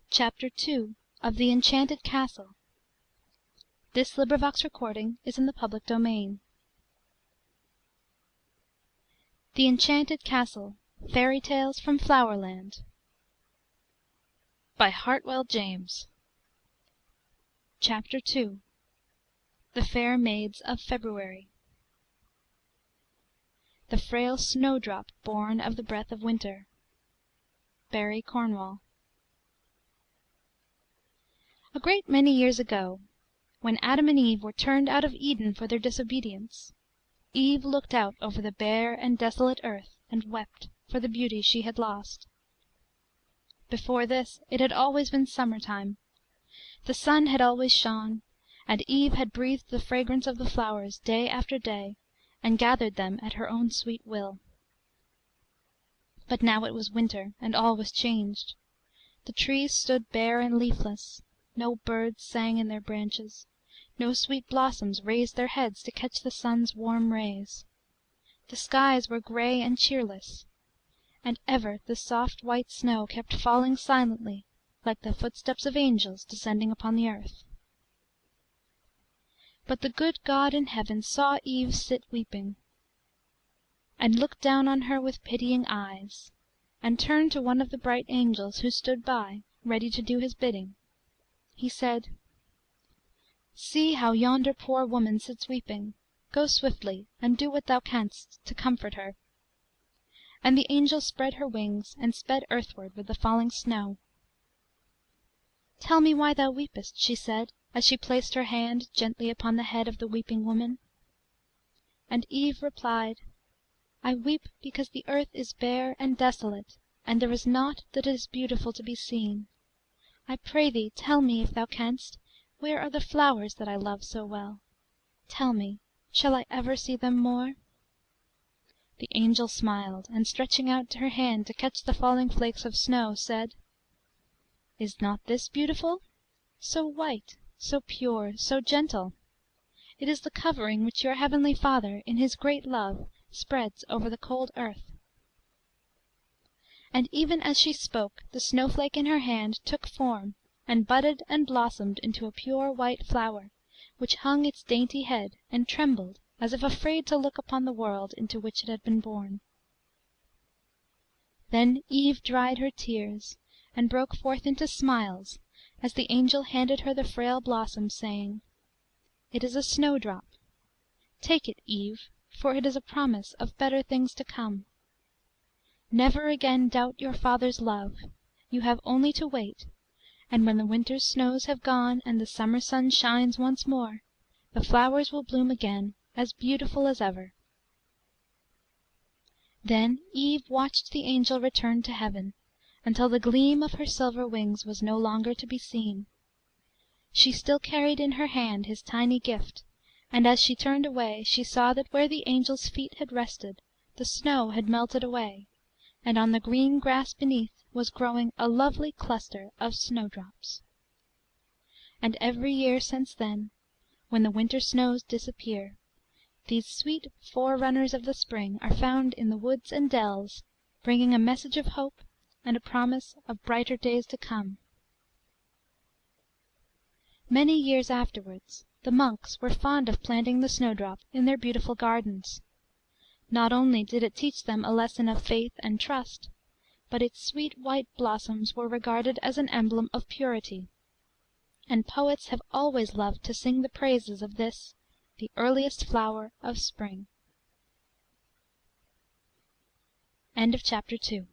Chapter II. Of the Enchanted Castle. The Enchanted Castle. Fairy Tales from Flowerland. By Hartwell James. Chapter II. The Fair Maids of February. The frail snowdrop born of the breath of winter. Barry Cornwall. A great many years ago, when Adam and Eve were turned out of Eden for their disobedience, Eve looked out over the bare and desolate earth and wept for the beauty she had lost. Before this it had always been summer time. The sun had always shone, and Eve had breathed the fragrance of the flowers day after day, and gathered them at her own sweet will. But now it was winter, and all was changed. The trees stood bare and leafless. No birds sang in their branches. No sweet blossoms raised their heads to catch the sun's warm rays. The skies were gray and cheerless, and ever the soft white snow kept falling silently, like the footsteps of angels descending upon the earth. But the good God in heaven saw Eve sit weeping, and looked down on her with pitying eyes, and turned to one of the bright angels who stood by, ready to do his bidding. He said, "See how yonder poor woman sits weeping. Go swiftly, and do what thou canst to comfort her." And the angel spread her wings, and sped earthward with the falling snow. "Tell me why thou weepest," she said, as she placed her hand gently upon the head of the weeping woman. And Eve replied, "I weep because the earth is bare and desolate, and there is naught that is beautiful to be seen. I pray thee tell me, if thou canst, where are the flowers that I love so well? Tell me, shall I ever see them more?" The angel smiled, and stretching out her hand to catch the falling flakes of snow, said, "Is not this beautiful? So white, so pure, so gentle! It is the covering which your heavenly Father, in his great love, spreads over the cold earth." And even as she spoke, the snowflake in her hand took form, and budded and blossomed into a pure white flower, which hung its dainty head, and trembled, as if afraid to look upon the world into which it had been born. Then Eve dried her tears, and broke forth into smiles, as the angel handed her the frail blossom, saying, "It is a snowdrop. Take it, Eve, for it is a promise of better things to come. Never again doubt your Father's love. You have only to wait, and when the winter's snows have gone and the summer sun shines once more, the flowers will bloom again, as beautiful as ever." Then Eve watched the angel return to heaven, until the gleam of her silver wings was no longer to be seen. She still carried in her hand his tiny gift, and as she turned away she saw that where the angel's feet had rested the snow had melted away, and on the green grass beneath was growing a lovely cluster of snowdrops. And every year since then, when the winter snows disappear, these sweet forerunners of the spring are found in the woods and dells, bringing a message of hope and a promise of brighter days to come. Many years afterwards the monks were fond of planting the snowdrop in their beautiful gardens. Not only did it teach them a lesson of faith and trust, but its sweet white blossoms were regarded as an emblem of purity, and poets have always loved to sing the praises of this, the earliest flower of spring. End of chapter 2.